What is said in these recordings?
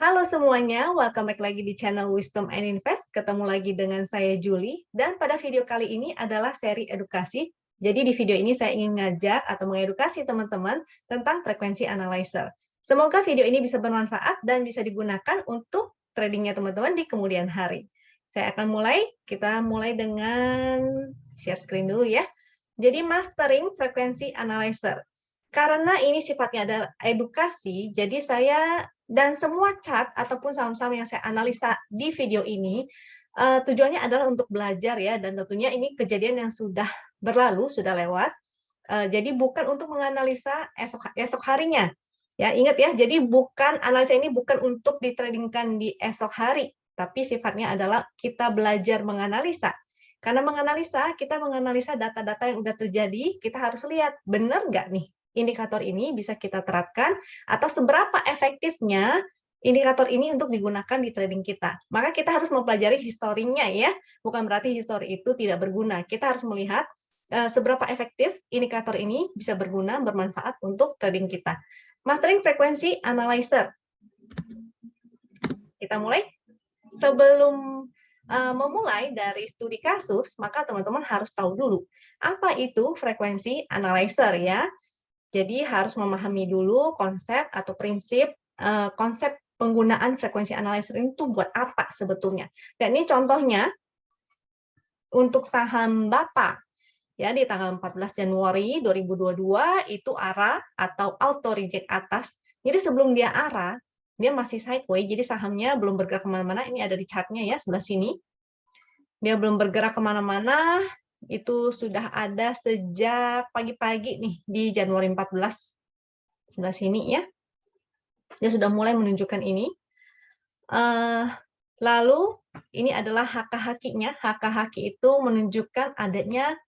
Halo semuanya, welcome back lagi di channel Wisdom and Invest. Ketemu lagi dengan saya Julie, dan pada video kali ini adalah seri edukasi. Jadi di video ini saya ingin ngajak atau mengedukasi teman-teman tentang frekuensi analyzer. Semoga video ini bisa bermanfaat dan bisa digunakan untuk tradingnya teman-teman di kemudian hari. Saya akan kita mulai dengan share screen dulu ya. Jadi mastering frekuensi analyzer. Karena ini sifatnya adalah edukasi, jadi saya dan semua chart ataupun saham-saham yang saya analisa di video ini, tujuannya adalah untuk belajar ya, dan tentunya ini kejadian yang sudah berlalu, sudah lewat, jadi bukan untuk menganalisa esok harinya. Ya, ingat ya, jadi analisa ini bukan untuk ditradingkan di esok hari, tapi sifatnya adalah kita belajar menganalisa. Karena kita menganalisa data-data yang sudah terjadi, kita harus lihat, benar nggak nih indikator ini bisa kita terapkan, atau seberapa efektifnya indikator ini untuk digunakan di trading kita. Maka kita harus mempelajari historinya ya, bukan berarti histori itu tidak berguna. Kita harus melihat seberapa efektif indikator ini bisa berguna, bermanfaat untuk trading kita. Mastering frekuensi analyzer. Kita mulai. Sebelum memulai dari studi kasus, maka teman-teman harus tahu dulu apa itu frekuensi analyzer ya. Jadi harus memahami dulu konsep atau prinsip konsep penggunaan frekuensi analyzer itu buat apa sebetulnya. Dan ini contohnya untuk saham BAPA ya di tanggal 14 Januari 2022 itu ARA atau auto reject atas. Jadi sebelum dia ARA, dia masih sideways, jadi sahamnya belum bergerak kemana-mana. Ini ada di chartnya ya sebelah sini. Dia belum bergerak kemana-mana, itu sudah ada sejak pagi-pagi nih di Januari 14 sebelah sini ya. Dia sudah mulai menunjukkan ini. Lalu ini adalah HK-HQ-nya. HK-HQ itu menunjukkan adanya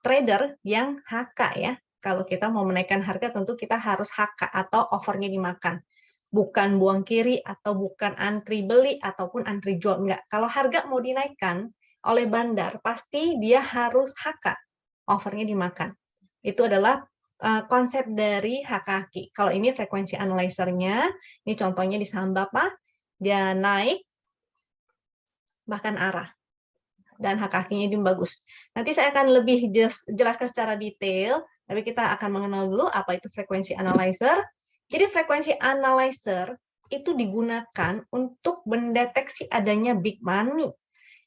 trader yang HK ya. Kalau kita mau menaikkan harga tentu kita harus HK atau overnya dimakan. Bukan buang kiri atau bukan antri beli ataupun antri jual, enggak. Kalau harga mau dinaikkan oleh bandar, pasti dia harus HK, overnya dimakan. Itu adalah konsep dari HK-HQ. Kalau ini frekuensi analyzer-nya, ini contohnya di saham BAPA, dia naik, bahkan arah. Dan HK-HQ-nya ini bagus. Nanti saya akan lebih jelaskan secara detail, tapi kita akan mengenal dulu apa itu frekuensi analyzer. Jadi frekuensi analyzer itu digunakan untuk mendeteksi adanya big money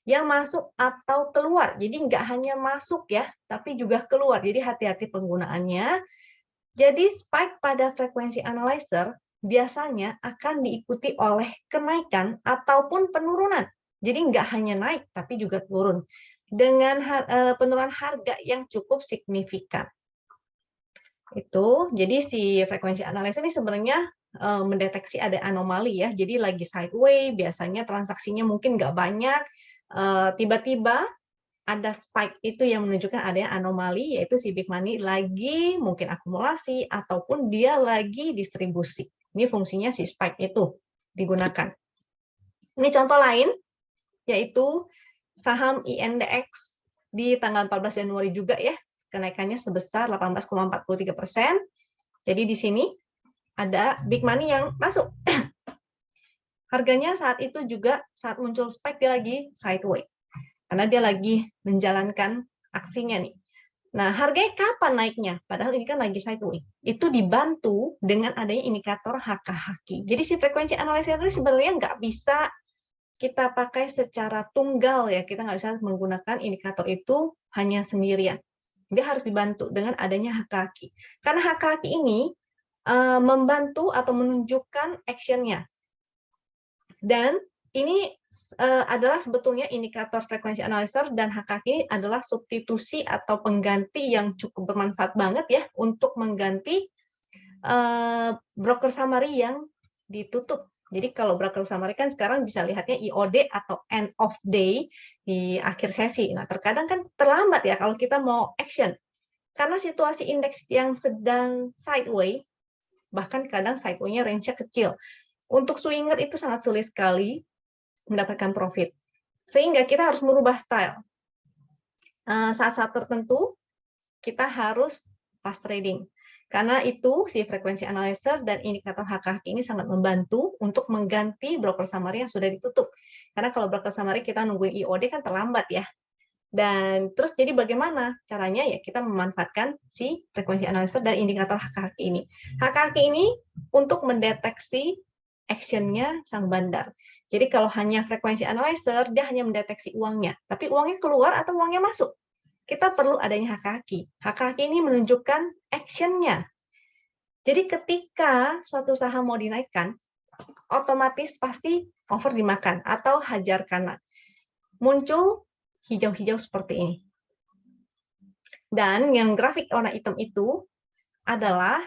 yang masuk atau keluar. Jadi nggak hanya masuk ya, tapi juga keluar. Jadi hati-hati penggunaannya. Jadi spike pada frekuensi analyzer biasanya akan diikuti oleh kenaikan ataupun penurunan. Jadi nggak hanya naik, tapi juga turun. Dengan penurunan harga yang cukup signifikan. Itu, jadi si frekuensi analyzer ini sebenarnya mendeteksi ada anomali ya. Jadi lagi sideways, biasanya transaksinya mungkin nggak banyak, tiba-tiba ada spike itu yang menunjukkan adanya anomali, yaitu si big money lagi mungkin akumulasi ataupun dia lagi distribusi. Ini fungsinya si spike itu digunakan. Ini contoh lain, yaitu saham INDX di tanggal 14 Januari juga ya, kenaikannya sebesar 18,43%. Jadi di sini ada big money yang masuk. Harganya saat itu juga saat muncul spike dia lagi sideways. Karena dia lagi menjalankan aksinya nih. Nah, harganya kapan naiknya? Padahal ini kan lagi sideways. Itu dibantu dengan adanya indikator HK-HQ. Jadi si frekuensi analysis ini sebenarnya nggak bisa kita pakai secara tunggal ya. Kita nggak bisa menggunakan indikator itu hanya sendirian. Dia harus dibantu dengan adanya HK-HQ. Karena HK-HQ ini membantu atau menunjukkan action-nya. Dan ini adalah sebetulnya indikator frekuensi analyzer dan HK ini adalah substitusi atau pengganti yang cukup bermanfaat banget ya untuk mengganti broker summary yang ditutup. Jadi kalau broker summary kan sekarang bisa lihatnya IOD atau end of day di akhir sesi. Nah, terkadang kan terlambat ya kalau kita mau action. Karena situasi indeks yang sedang sideways, bahkan kadang sideways-nya range-nya kecil. Untuk swinger itu sangat sulit sekali mendapatkan profit. Sehingga kita harus merubah style. Saat-saat tertentu, kita harus fast trading. Karena itu si frekuensi analyzer dan indikator HKHQ ini sangat membantu untuk mengganti broker summary yang sudah ditutup. Karena kalau broker summary kita nungguin IOD kan terlambat ya. Dan terus jadi bagaimana caranya ya kita memanfaatkan si frekuensi analyzer dan indikator HKHQ ini. HKHQ ini untuk mendeteksi actionnya sang bandar. Jadi kalau hanya frekuensi analyzer dia hanya mendeteksi uangnya, tapi uangnya keluar atau uangnya masuk. Kita perlu adanya HKHQ. HKHQ ini menunjukkan actionnya. Jadi ketika suatu saham mau dinaikkan, otomatis pasti over dimakan atau hajar kanan. Muncul hijau-hijau seperti ini. Dan yang grafik warna hitam itu adalah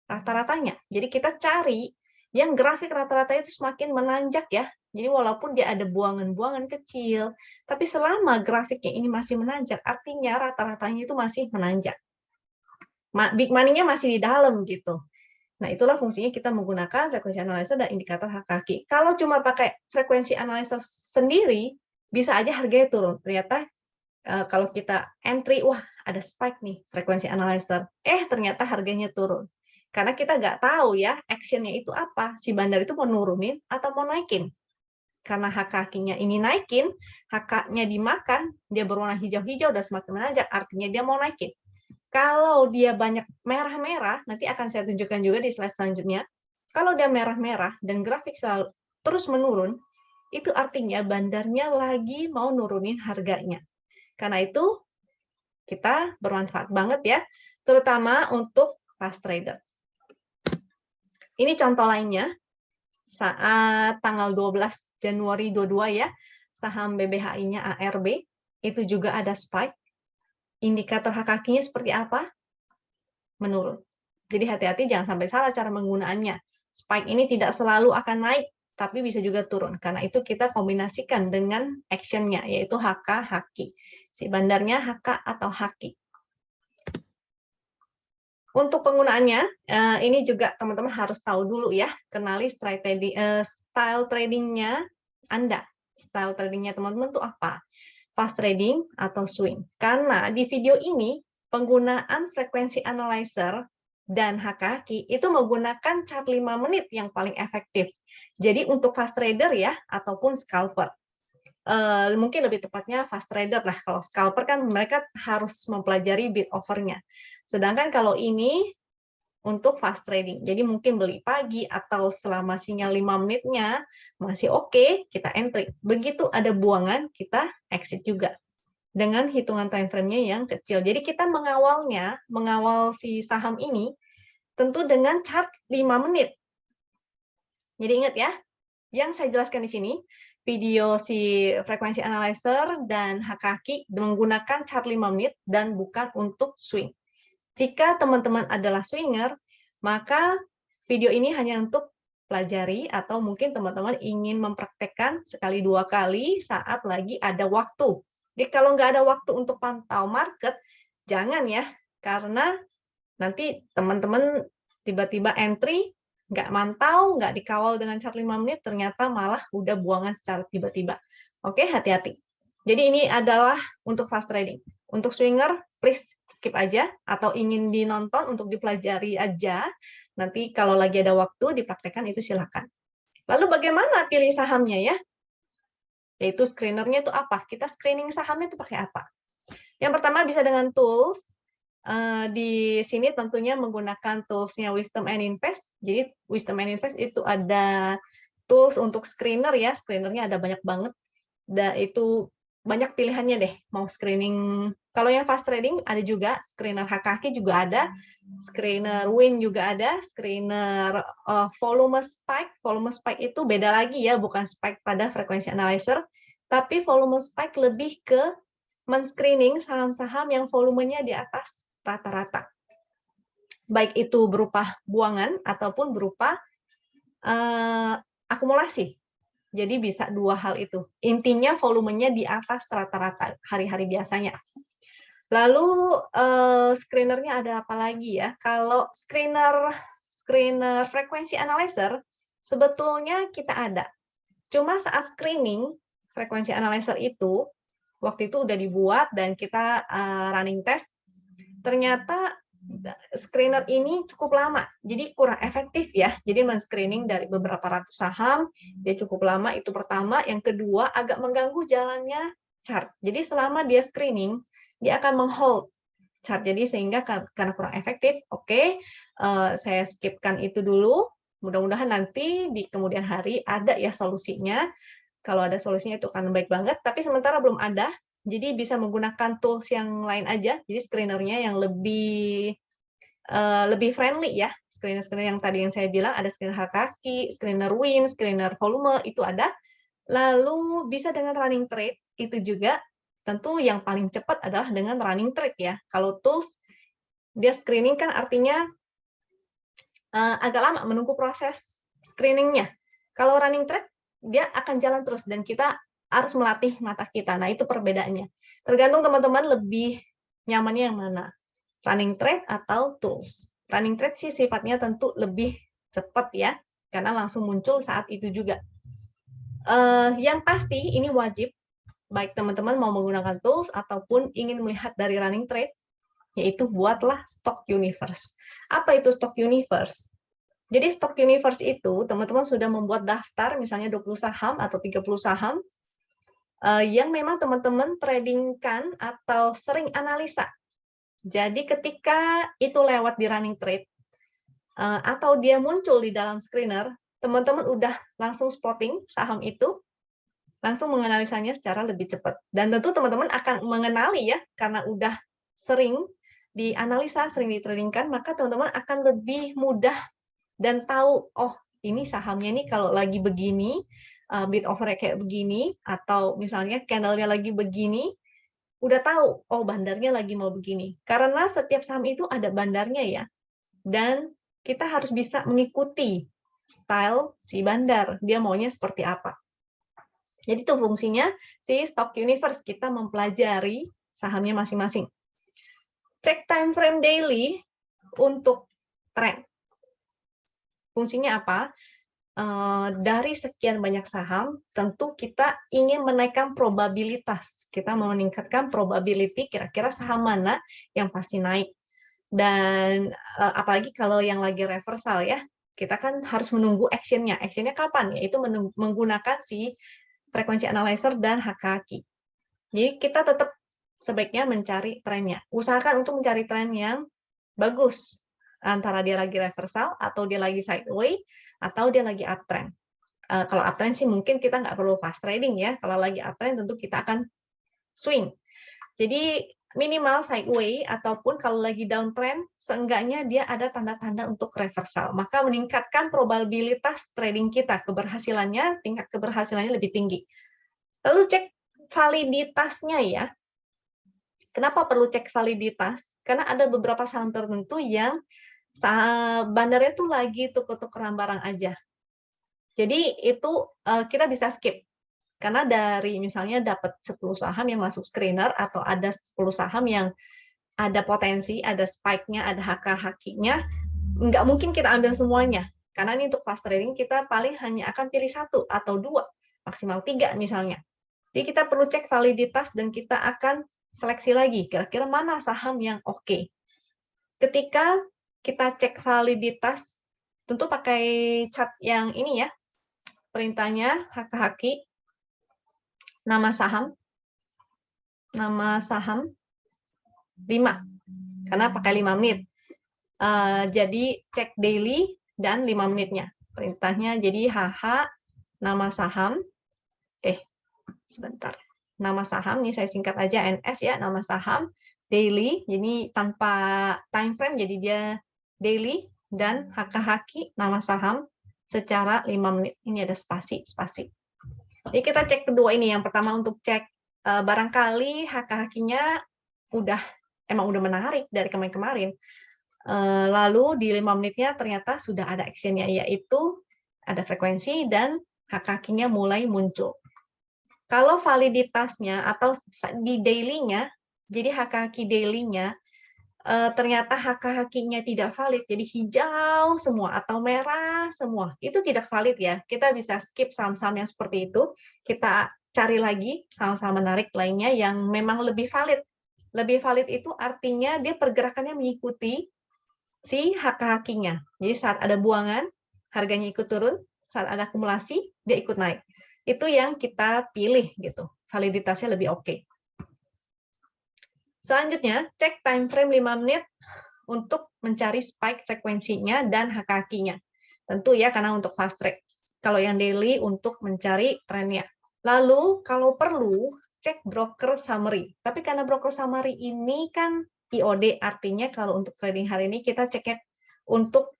rata-ratanya. Jadi kita cari yang grafik rata-rata itu semakin menanjak ya. Jadi walaupun dia ada buangan-buangan kecil, tapi selama grafiknya ini masih menanjak, artinya rata-ratanya itu masih menanjak. Big money-nya masih di dalam gitu. Nah, itulah fungsinya kita menggunakan frekuensi analyzer dan indikator HKHQ. Kalau cuma pakai frekuensi analyzer sendiri, bisa aja harganya turun. Ternyata kalau kita entry, wah ada spike nih frekuensi analyzer. Ternyata harganya turun. Karena kita nggak tahu ya, action-nya itu apa. Si bandar itu mau nurunin atau mau naikin. Karena HKHQ-nya ini naikin, HK-nya dimakan, dia berwarna hijau-hijau, udah semakin menanjak, artinya dia mau naikin. Kalau dia banyak merah-merah, nanti akan saya tunjukkan juga di slide selanjutnya. Kalau dia merah-merah dan grafik selalu terus menurun, itu artinya bandarnya lagi mau nurunin harganya. Karena itu kita bermanfaat banget ya, terutama untuk fast trader. Ini contoh lainnya, saat tanggal 12 Januari 22 ya, saham BBHI-nya ARB, itu juga ada spike. Indikator HKHQ-nya seperti apa? Menurun. Jadi hati-hati jangan sampai salah cara menggunaannya. Spike ini tidak selalu akan naik, tapi bisa juga turun. Karena itu kita kombinasikan dengan action-nya, yaitu HKHQ. Si bandarnya HK atau HQ. Untuk penggunaannya, ini juga teman-teman harus tahu dulu ya, kenali style trading-nya Anda. Style trading-nya teman-teman itu apa? Fast trading atau swing. Karena di video ini, penggunaan frekuensi analyzer dan HKHQ itu menggunakan chart 5 menit yang paling efektif. Jadi untuk fast trader ya, ataupun scalper. Mungkin lebih tepatnya fast trader lah. Kalau scalper kan mereka harus mempelajari bid offer-nya. Sedangkan kalau ini untuk fast trading. Jadi mungkin beli pagi atau selama sinyal 5 menitnya masih oke, kita entry. Begitu ada buangan, kita exit juga. Dengan hitungan time frame-nya yang kecil. Jadi kita mengawal si saham ini tentu dengan chart 5 menit. Jadi ingat ya, yang saya jelaskan di sini, video si frekuensi analyzer dan HKHQ menggunakan chart 5 menit dan bukan untuk swing. Jika teman-teman adalah swinger, maka video ini hanya untuk pelajari atau mungkin teman-teman ingin mempraktekkan sekali dua kali saat lagi ada waktu. Jadi kalau nggak ada waktu untuk pantau market, jangan ya, karena nanti teman-teman tiba-tiba entry, nggak mantau, nggak dikawal dengan chart 5 menit, ternyata malah udah buangan secara tiba-tiba. Oke, hati-hati. Jadi ini adalah untuk fast trading. Untuk swinger, please skip aja, atau ingin dinonton untuk dipelajari aja, nanti kalau lagi ada waktu dipraktekkan itu silakan. Lalu bagaimana pilih sahamnya ya? Yaitu screenernya itu apa? Kita screening sahamnya itu pakai apa? Yang pertama bisa dengan tools. Di sini tentunya menggunakan tools-nya Wisdom and Invest. Jadi Wisdom and Invest itu ada tools untuk screener ya. Screenernya ada banyak banget. Dan itu banyak pilihannya deh. Mau screening, kalau yang fast trading ada juga, screener HKHQ juga ada, screener Win juga ada, screener volume spike. Volume spike itu beda lagi ya, bukan spike pada frekuensi analyzer, tapi volume spike lebih ke men-screening saham-saham yang volumenya di atas rata-rata. Baik itu berupa buangan ataupun berupa akumulasi. Jadi bisa dua hal itu. Intinya volumenya di atas rata-rata hari-hari biasanya. Lalu screenernya ada apa lagi ya? Kalau screener frekuensi analyzer sebetulnya kita ada. Cuma saat screening frekuensi analyzer itu waktu itu udah dibuat dan kita running test, ternyata screener ini cukup lama, jadi kurang efektif ya. Jadi men-screening dari beberapa ratus saham, dia cukup lama, itu pertama. Yang kedua, agak mengganggu jalannya chart. Jadi selama dia screening, dia akan menghold chart. Jadi sehingga karena kurang efektif, oke, saya skipkan itu dulu. Mudah-mudahan nanti di kemudian hari ada ya solusinya. Kalau ada solusinya itu akan baik banget, tapi sementara belum ada. Jadi bisa menggunakan tools yang lain aja. Jadi screener-nya yang lebih friendly ya. Screener-screener yang tadi yang saya bilang, ada screener kaki, screener WIM, screener volume, itu ada. Lalu bisa dengan running trade, itu juga. Tentu yang paling cepat adalah dengan running trade ya. Kalau tools, dia screening kan artinya agak lama menunggu proses screeningnya. Kalau running trade, dia akan jalan terus dan kita harus melatih mata kita. Nah, itu perbedaannya. Tergantung teman-teman lebih nyamannya yang mana, running trade atau tools. Running trade sih sifatnya tentu lebih cepat ya, karena langsung muncul saat itu juga. Yang pasti ini wajib, baik teman-teman mau menggunakan tools ataupun ingin melihat dari running trade, yaitu buatlah stock universe. Apa itu stock universe? Jadi stock universe itu teman-teman sudah membuat daftar misalnya 20 saham atau 30 saham yang memang teman-teman tradingkan atau sering analisa. Jadi ketika itu lewat di running trade atau dia muncul di dalam screener, teman-teman udah langsung spotting saham itu, langsung menganalisanya secara lebih cepat. Dan tentu teman-teman akan mengenali ya, karena udah sering dianalisa, sering ditradingkan, maka teman-teman akan lebih mudah dan tahu, oh ini sahamnya nih kalau lagi begini, bid offer kayak begini, atau misalnya candle-nya lagi begini, udah tahu, oh bandarnya lagi mau begini. Karena setiap saham itu ada bandarnya ya, dan kita harus bisa mengikuti style si bandar, dia maunya seperti apa. Jadi itu fungsinya si stock universe, kita mempelajari sahamnya masing-masing. Cek time frame daily untuk trend. Fungsinya apa? Dari sekian banyak saham, tentu kita ingin menaikkan probabilitas. Kita mau meningkatkan probability, kira-kira saham mana yang pasti naik. Dan apalagi kalau yang lagi reversal ya, kita kan harus menunggu actionnya. Actionnya kapan? Yaitu menggunakan si frekuensi analyzer dan HKQ. Jadi kita tetap sebaiknya mencari trennya. Usahakan untuk mencari tren yang bagus. Antara dia lagi reversal, atau dia lagi sideways, atau dia lagi uptrend. Kalau uptrend sih mungkin kita nggak perlu fast trading ya. Kalau lagi uptrend tentu kita akan swing. Jadi minimal sideways, ataupun kalau lagi downtrend, seenggaknya dia ada tanda-tanda untuk reversal. Maka meningkatkan probabilitas trading kita, keberhasilannya, tingkat keberhasilannya lebih tinggi. Lalu cek validitasnya ya. Kenapa perlu cek validitas? Karena ada beberapa saham tertentu yang bandarnya tuh lagi tuker-tukeran barang aja. Jadi itu kita bisa skip. Karena dari misalnya dapat 10 saham yang masuk screener, atau ada 10 saham yang ada potensi, ada spike-nya, ada HK-HQ-nya, nggak mungkin kita ambil semuanya. Karena ini untuk fast trading, kita paling hanya akan pilih 1 atau 2, maksimal 3 misalnya. Jadi kita perlu cek validitas dan kita akan seleksi lagi, kira-kira mana saham yang oke. Ketika kita cek validitas, tentu pakai chart yang ini ya, perintahnya HKHQ, nama saham 5, karena pakai 5 menit. Jadi cek daily dan 5 menitnya. Perintahnya jadi HH, nama saham, sebentar. Nama saham, ini saya singkat aja NS ya, nama saham, daily, jadi tanpa time frame, jadi dia daily, dan HKHQ, nama saham, secara 5 menit. Ini ada spasi. Jadi kita cek kedua ini, yang pertama untuk cek barangkali HKHQ-nya emang udah menarik dari kemarin-kemarin. Lalu di 5 menitnya ternyata sudah ada action-nya, yaitu ada frekuensi dan HKHQ-nya mulai muncul. Kalau validitasnya atau di daily-nya, jadi HKHQ daily-nya, ternyata HKHQ-nya tidak valid, jadi hijau semua atau merah semua, itu tidak valid ya. Kita bisa skip saham-saham yang seperti itu, kita cari lagi saham-saham menarik lainnya yang memang lebih valid. Lebih valid itu artinya dia pergerakannya mengikuti si HK-nya. Jadi saat ada buangan, harganya ikut turun, saat ada akumulasi, dia ikut naik. Itu yang kita pilih gitu. Validitasnya lebih oke. Selanjutnya, cek time frame 5 menit untuk mencari spike frekuensinya dan HK-nya. Tentu ya, karena untuk fast track. Kalau yang daily untuk mencari trennya. Lalu, kalau perlu, cek broker summary. Tapi karena broker summary ini kan IOD, artinya kalau untuk trading hari ini kita ceknya untuk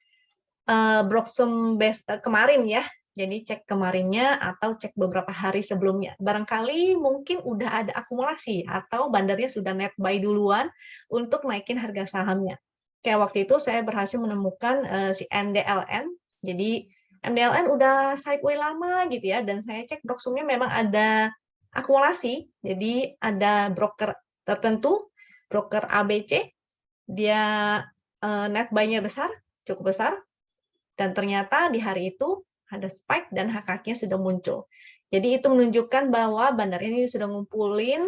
Broksum kemarin ya. Jadi cek kemarinnya atau cek beberapa hari sebelumnya. Barangkali mungkin udah ada akumulasi atau bandarnya sudah net buy duluan untuk naikin harga sahamnya. Kayak waktu itu saya berhasil menemukan si MDLN. Jadi MDLN udah sideway lama gitu ya, dan saya cek Broksumnya memang ada akumulasi. Jadi ada broker tertentu, broker ABC, dia net buy-nya besar, cukup besar, dan ternyata di hari itu ada spike dan HK-nya sudah muncul. Jadi itu menunjukkan bahwa bandarnya ini sudah ngumpulin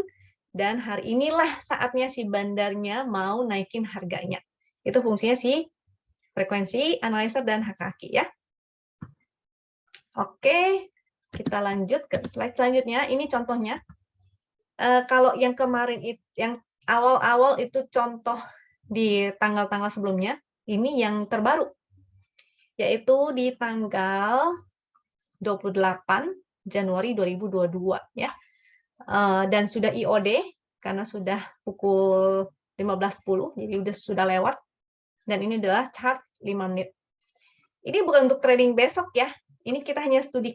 dan hari inilah saatnya si bandarnya mau naikin harganya. Itu fungsinya si frekuensi, analyzer, dan HK ya. Oke, kita lanjut ke slide selanjutnya. Ini contohnya. Kalau yang kemarin, yang awal-awal itu contoh di tanggal-tanggal sebelumnya, ini yang terbaru, yaitu di tanggal 28 Januari 2022 ya. Dan sudah IOD karena sudah pukul 15.10, jadi sudah lewat. Dan ini adalah chart 5 menit. Ini bukan untuk trading besok ya. Ini kita hanya studi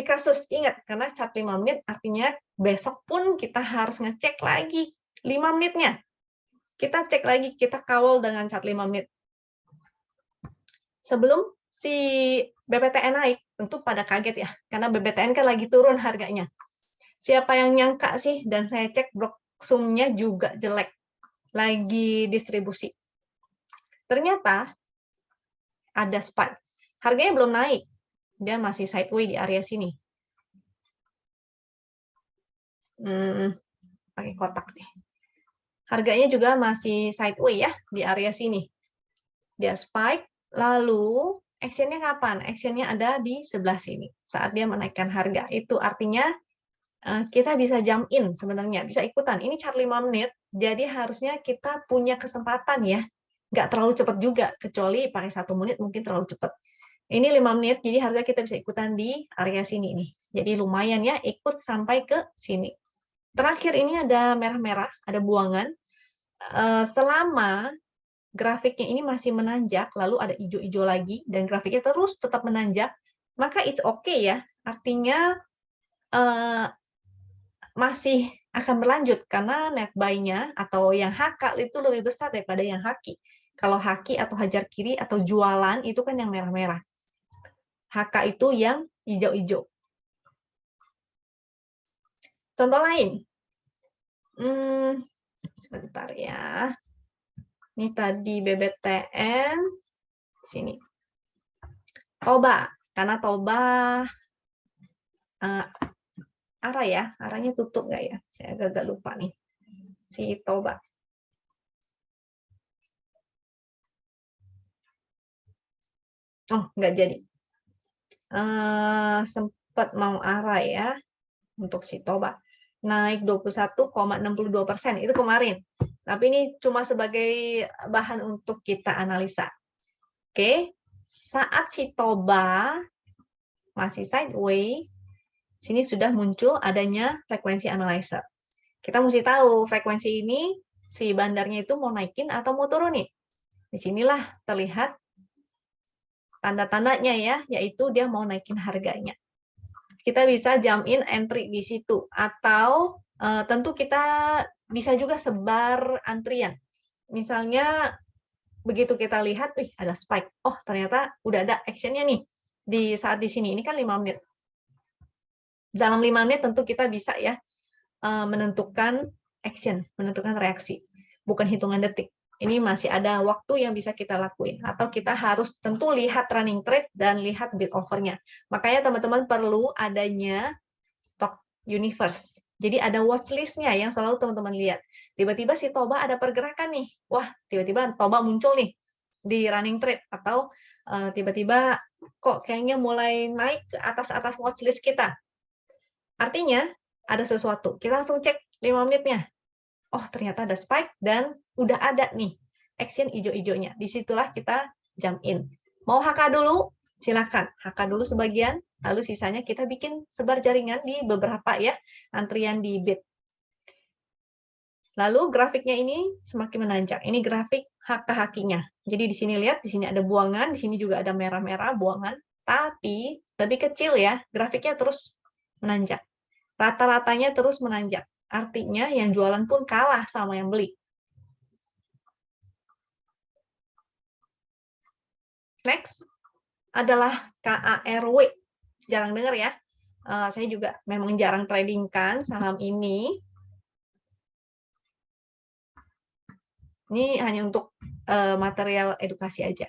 kasus. Ingat, karena chart 5 menit artinya besok pun kita harus ngecek lagi 5 menitnya. Kita cek lagi, kita kawal dengan chart 5 menit. Sebelum si BBTN naik, tentu pada kaget ya, karena BBTN kan lagi turun harganya. Siapa yang nyangka sih? Dan saya cek Broksumnya juga jelek, lagi distribusi. Ternyata ada spike. Harganya belum naik, dia masih sideway di area sini. Pakai kotak deh. Harganya juga masih sideway ya, di area sini. Dia spike, lalu action-nya kapan? Action-nya ada di sebelah sini, saat dia menaikkan harga. Itu artinya kita bisa jump in sebenarnya, bisa ikutan. Ini chart 5 menit, jadi harusnya kita punya kesempatan ya. Nggak terlalu cepat juga, kecuali pakai 1 menit mungkin terlalu cepat. Ini 5 menit, jadi harusnya kita bisa ikutan di area sini nih. Jadi lumayan ya, ikut sampai ke sini. Terakhir ini ada merah-merah, ada buangan. Selama grafiknya ini masih menanjak, lalu ada hijau-hijau lagi, dan grafiknya terus tetap menanjak, maka it's okay ya. Artinya masih akan berlanjut, karena net buy-nya atau yang HK itu lebih besar daripada yang haki. Kalau haki atau hajar kiri atau jualan itu kan yang merah-merah. HK itu yang hijau-hijau. Contoh lain. Sebentar ya. Ini tadi BBTN, sini. Toba, karena Toba arah ya, arahnya tutup nggak ya? Saya agak lupa nih. Si Toba. Oh, nggak jadi. Sempat mau arah ya untuk si Toba. Naik 21,62% itu kemarin. Tapi ini cuma sebagai bahan untuk kita analisa. Oke, saat si Toba masih sideway, sini sudah muncul adanya frekuensi analyzer. Kita mesti tahu frekuensi ini si bandarnya itu mau naikin atau mau turunin. Disinilah terlihat tanda-tandanya ya, yaitu dia mau naikin harganya. Kita bisa jump in entry di situ, atau tentu kita bisa juga sebar antrian. Misalnya begitu kita lihat, ada spike. Oh, ternyata udah ada action-nya nih di saat di sini. Ini kan 5 menit. Dalam 5 menit tentu kita bisa ya menentukan action, menentukan reaksi. Bukan hitungan detik. Ini masih ada waktu yang bisa kita lakuin. Atau kita harus tentu lihat running trade dan lihat bid offer-nya. Makanya teman-teman perlu adanya stock universe. Jadi ada watch list-nya yang selalu teman-teman lihat. tiba-tiba si Toba ada pergerakan nih. Wah, tiba-tiba Toba muncul nih di running trade, atau tiba-tiba kok kayaknya mulai naik ke atas watchlist kita. Artinya ada sesuatu. Kita langsung cek 5 menitnya. Oh, ternyata ada spike dan udah ada nih action hijau-hijaunya. Disitulah kita jump in. Mau HK dulu? Silakan. HK dulu sebagian, lalu sisanya kita bikin sebar jaringan di beberapa ya, antrian di bid. Lalu grafiknya ini semakin menanjak. Ini grafik HK-HQ-nya. Jadi di sini lihat, di sini ada buangan, di sini juga ada merah-merah buangan, tapi lebih kecil ya, grafiknya terus menanjak. Rata-ratanya terus menanjak. Artinya yang jualan pun kalah sama yang beli. Next adalah KARW. Jarang dengar ya. Saya juga memang jarang tradingkan saham ini. Ini hanya untuk material edukasi aja.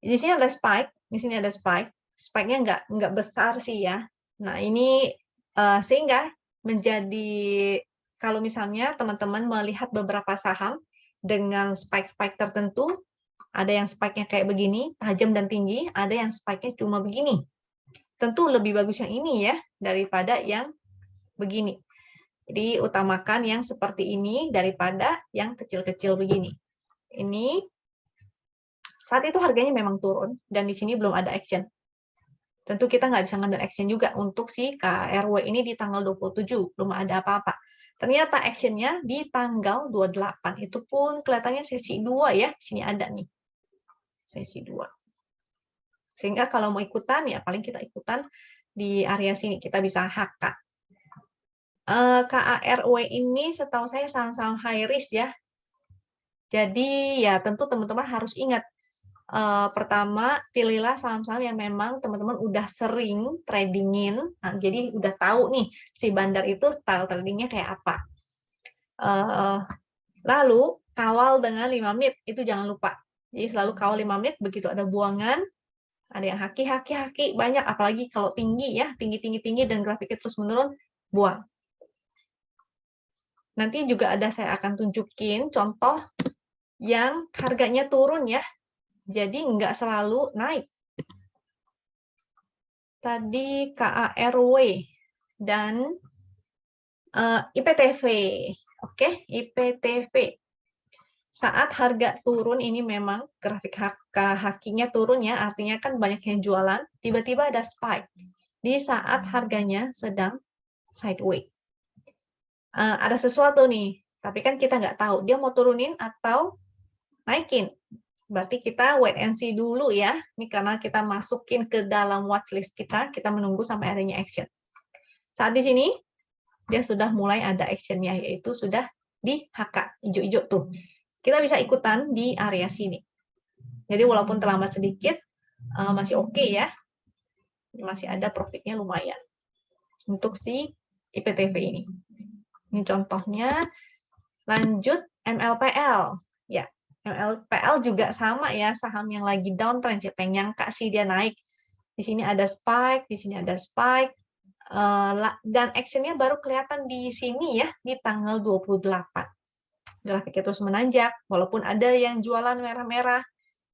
Di sini ada spike, di sini ada spike. Spike-nya nggak besar sih ya. Nah, ini sehingga menjadi, kalau misalnya teman-teman melihat beberapa saham dengan spike-spike tertentu, ada yang spike-nya kayak begini, tajam dan tinggi, ada yang spike-nya cuma begini. Tentu lebih bagus yang ini ya, daripada yang begini. Jadi utamakan yang seperti ini daripada yang kecil-kecil begini. Ini saat itu harganya memang turun dan di sini belum ada action. Tentu kita nggak bisa ngambil action juga untuk si KRW ini di tanggal 27, belum ada apa-apa. Ternyata actionnya di tanggal 28, itu pun kelihatannya sesi 2 ya, sini ada nih, sesi 2. Sehingga kalau mau ikutan, ya paling kita ikutan di area sini, kita bisa HK. KARW ini setahu saya saham-saham high risk ya. Jadi ya tentu teman-teman harus ingat, pertama pilihlah saham-saham yang memang teman-teman udah sering tradingin, nah, jadi udah tahu nih si bandar itu style tradingnya kayak apa. Lalu kawal dengan 5 menit, itu jangan lupa. Jadi selalu kawal 5 menit, begitu ada buangan, ada yang haki, banyak, apalagi kalau tinggi ya, tinggi dan grafiknya terus menurun, buang. Nanti juga saya akan tunjukin contoh yang harganya turun ya, jadi nggak selalu naik. Tadi KARW dan IPTV. Oke, IPTV. Saat harga turun, ini memang grafik HK-HQ-nya turun ya, artinya kan banyak yang jualan, tiba-tiba ada spike di saat harganya sedang sideways. Ada sesuatu nih, tapi kan kita nggak tahu dia mau turunin atau naikin. Berarti kita wait and see dulu ya. Ini karena kita masukin ke dalam watchlist kita menunggu sampai adanya action. Saat di sini, dia sudah mulai ada actionnya, yaitu sudah di HK, hijau-hijau tuh. Kita bisa ikutan di area sini. Jadi walaupun terlambat sedikit, masih oke ya. Masih ada profitnya lumayan. Untuk si IPTV ini. Ini contohnya. Lanjut MLPL. Ya, MLPL juga sama ya, saham yang lagi downtrend. Siapa yang nyangka sih dia naik. Di sini ada spike, di sini ada spike. Dan actionnya baru kelihatan di sini ya, di tanggal 28. Grafiknya terus menanjak, walaupun ada yang jualan merah-merah.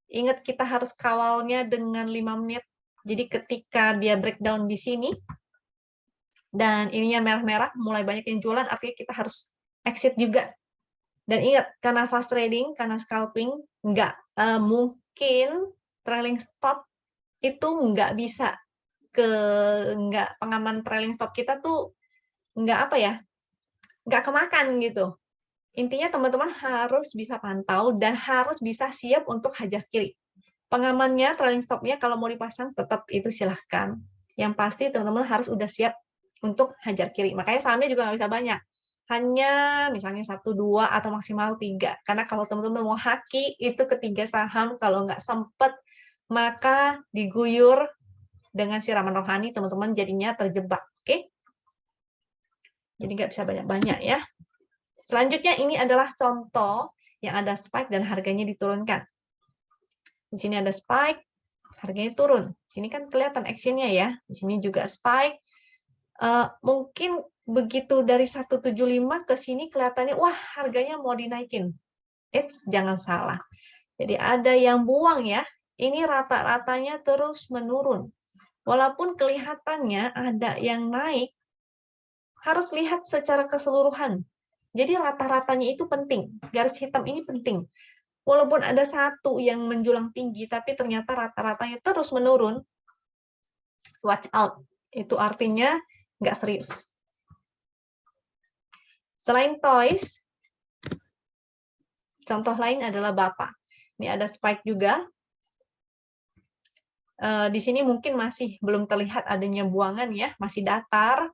Ingat kita harus kawalnya dengan 5 menit. Jadi ketika dia breakdown di sini, dan ininya merah-merah, mulai banyak yang jualan, artinya kita harus exit juga. Dan ingat, karena fast trading, karena scalping, nggak mungkin trailing stop itu nggak bisa nggak, pengaman trailing stop kita tuh nggak apa ya, nggak kemakan gitu. Intinya teman-teman harus bisa pantau dan harus bisa siap untuk hajar kiri. Pengamannya, trailing stopnya kalau mau dipasang tetap itu silahkan. Yang pasti teman-teman harus udah siap untuk hajar kiri. Makanya sahamnya juga nggak bisa banyak. Hanya misalnya 1, 2, atau maksimal 3. Karena kalau teman-teman mau haki, itu ketiga saham kalau nggak sempet, maka diguyur dengan siraman rohani, teman-teman jadinya terjebak. Oke? Jadi nggak bisa banyak-banyak ya. Selanjutnya ini adalah contoh yang ada spike dan harganya diturunkan. Di sini ada spike, harganya turun. Di sini kan kelihatan action-nya ya. Di sini juga spike, Mungkin begitu dari 175 ke sini kelihatannya, wah harganya mau dinaikin. Jangan salah. Jadi ada yang buang ya, ini rata-ratanya terus menurun. Walaupun kelihatannya ada yang naik, harus lihat secara keseluruhan. Jadi rata-ratanya itu penting, garis hitam ini penting. Walaupun ada satu yang menjulang tinggi, tapi ternyata rata-ratanya terus menurun, watch out. Itu artinya nggak serius. Selain toys, contoh lain adalah Bapak. Ini ada spike juga. Di sini mungkin masih belum terlihat adanya buangan ya, masih datar,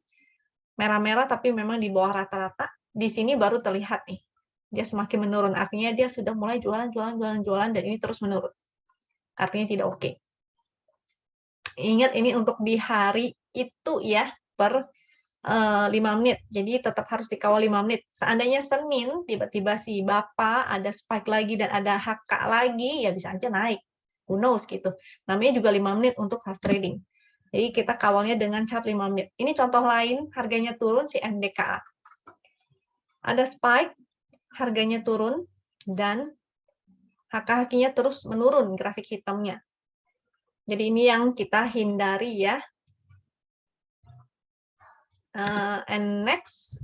merah-merah tapi memang di bawah rata-rata. Di sini baru terlihat nih, dia semakin menurun. Artinya dia sudah mulai jualan, dan ini terus menurun. Artinya tidak oke. Ingat ini untuk di hari itu ya, per 5 menit. Jadi tetap harus dikawal 5 menit. Seandainya Senin, tiba-tiba si Bapak ada spike lagi dan ada HK lagi, ya bisa aja naik. Who knows gitu. Namanya juga 5 menit untuk fast trading. Jadi kita kawalnya dengan chart 5 menit. Ini contoh lain, harganya turun si MDKA. Ada spike, harganya turun, dan HK-nya terus menurun grafik hitamnya. Jadi ini yang kita hindari ya. And next,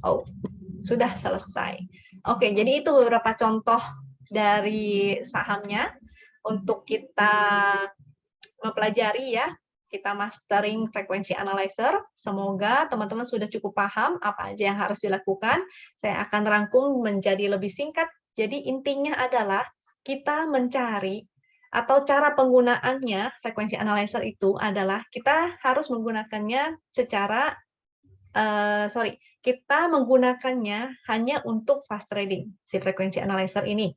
sudah selesai. Oke, jadi itu beberapa contoh dari sahamnya untuk kita mempelajari ya. Kita mastering frekuensi analyzer. Semoga teman-teman sudah cukup paham apa aja yang harus dilakukan. Saya akan rangkum menjadi lebih singkat. Jadi intinya adalah kita mencari atau cara penggunaannya frekuensi analyzer itu adalah kita harus menggunakannya secara kita menggunakannya hanya untuk fast trading, si frekuensi analyzer ini.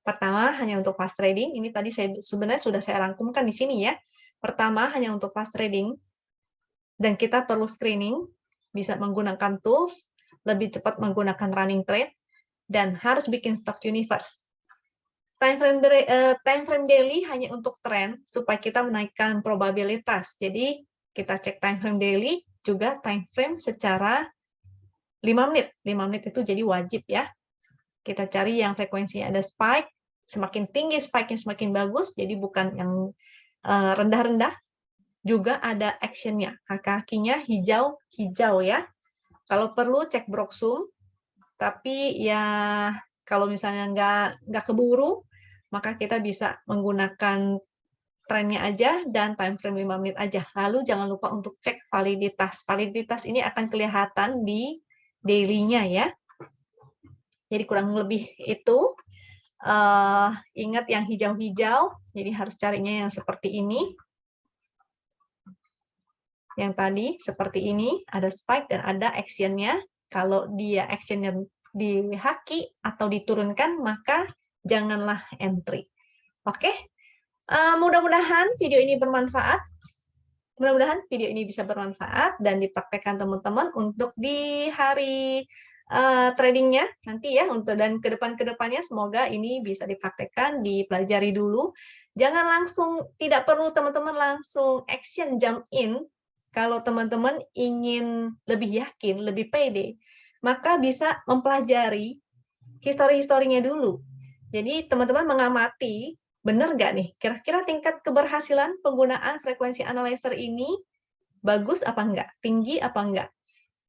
Pertama, hanya untuk fast trading. Ini tadi sebenarnya sudah saya rangkumkan di sini ya. Pertama, hanya untuk fast trading. Dan kita perlu screening, bisa menggunakan tools, lebih cepat menggunakan running trade, dan harus bikin stock universe. Time frame daily hanya untuk trend, supaya kita menaikkan probabilitas. Jadi, kita cek time frame daily, juga time frame secara 5 menit. 5 menit itu jadi wajib ya. Kita cari yang frekuensinya ada spike, semakin tinggi spike-nya semakin bagus, jadi bukan yang rendah-rendah. Juga ada action-nya, kaki-kakinya hijau-hijau ya. Kalau perlu cek Broxum, tapi ya kalau misalnya nggak keburu, maka kita bisa menggunakan trennya aja dan time frame 5 menit aja. Lalu jangan lupa untuk cek validitas. Validitas ini akan kelihatan di daily-nya ya. Jadi kurang lebih itu. Ingat yang hijau-hijau, jadi harus carinya yang seperti ini. Yang tadi seperti ini, ada spike dan ada action-nya. Kalau dia action-nya dihaki atau diturunkan, maka janganlah entry. Oke, mudah-mudahan video ini bermanfaat. Mudah-mudahan video ini bisa bermanfaat dan dipraktekkan teman-teman untuk di hari tradingnya nanti ya, dan kedepannya semoga ini bisa dipraktekkan, dipelajari dulu. Jangan langsung, tidak perlu teman-teman langsung action jump in. Kalau teman-teman ingin lebih yakin, lebih pede, maka bisa mempelajari histori-historinya dulu. Jadi teman-teman mengamati, benar nggak nih, kira-kira tingkat keberhasilan penggunaan frekuensi analyzer ini bagus apa enggak, tinggi apa enggak.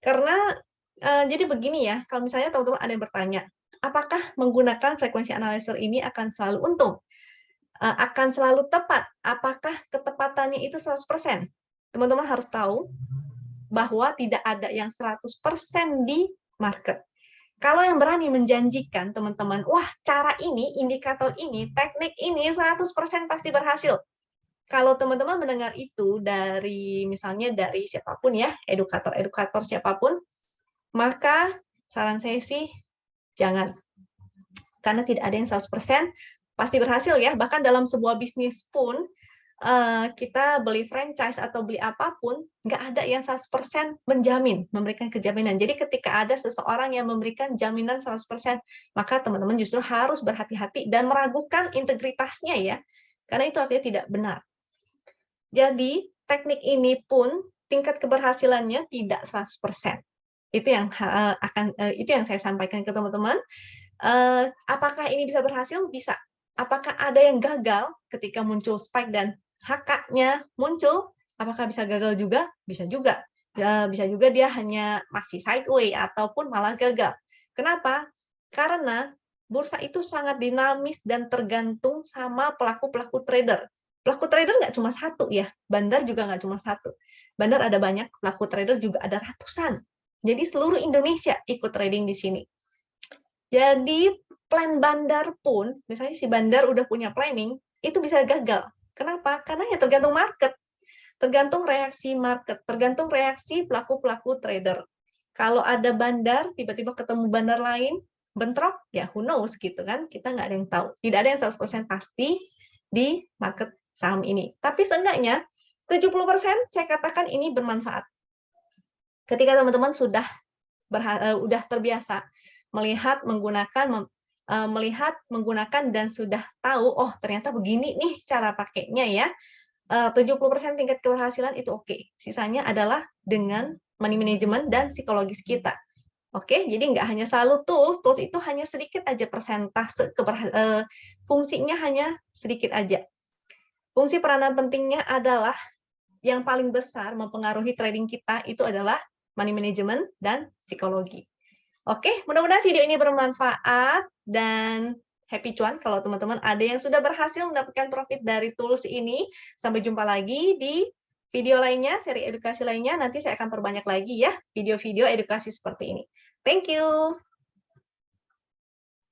Karena jadi begini ya, kalau misalnya teman-teman ada yang bertanya, apakah menggunakan frekuensi analyzer ini akan selalu untung? Akan selalu tepat? Apakah ketepatannya itu 100%? Teman-teman harus tahu bahwa tidak ada yang 100% di market. Kalau yang berani menjanjikan, teman-teman, wah cara ini, indikator ini, teknik ini 100% pasti berhasil. Kalau teman-teman mendengar itu dari misalnya dari siapapun ya, edukator siapapun, maka saran saya sih jangan. Karena tidak ada yang 100% pasti berhasil ya. Bahkan dalam sebuah bisnis pun kita beli franchise atau beli apapun, nggak ada yang 100% menjamin, memberikan kejaminan. Jadi ketika ada seseorang yang memberikan jaminan 100%, maka teman-teman justru harus berhati-hati dan meragukan integritasnya ya. Karena itu artinya tidak benar. Jadi teknik ini pun tingkat keberhasilannya tidak 100%. Itu yang itu yang saya sampaikan ke teman-teman. Apakah ini bisa berhasil? Bisa. Apakah ada yang gagal ketika muncul spike dan HK-nya muncul? Apakah bisa gagal juga? Bisa juga. Bisa juga dia hanya masih sideway ataupun malah gagal. Kenapa? Karena bursa itu sangat dinamis dan tergantung sama pelaku-pelaku trader. Pelaku trader nggak cuma satu ya, bandar juga nggak cuma satu. Bandar ada banyak, pelaku trader juga ada ratusan. Jadi seluruh Indonesia ikut trading di sini. Jadi plan bandar pun, misalnya si bandar udah punya planning, itu bisa gagal. Kenapa? Karena ya tergantung market, tergantung reaksi market, tergantung reaksi pelaku-pelaku trader. Kalau ada bandar, tiba-tiba ketemu bandar lain, bentrok, ya who knows gitu kan, kita nggak ada yang tahu. Tidak ada yang 100% pasti di market saham ini. Tapi seenggaknya 70% saya katakan ini bermanfaat. Ketika teman-teman sudah terbiasa melihat, menggunakan dan sudah tahu, oh ternyata begini nih cara pakainya ya, 70% tingkat keberhasilan itu oke. Sisanya adalah dengan money management dan psikologis kita. Oke, jadi nggak hanya selalu tools itu hanya sedikit aja persentase, fungsinya hanya sedikit aja. Fungsi peranan pentingnya adalah yang paling besar mempengaruhi trading kita itu adalah money management dan psikologi. Oke, mudah-mudahan video ini bermanfaat dan happy cuan kalau teman-teman ada yang sudah berhasil mendapatkan profit dari tools ini. Sampai jumpa lagi di video lainnya, seri edukasi lainnya. Nanti saya akan perbanyak lagi ya video-video edukasi seperti ini. Thank you.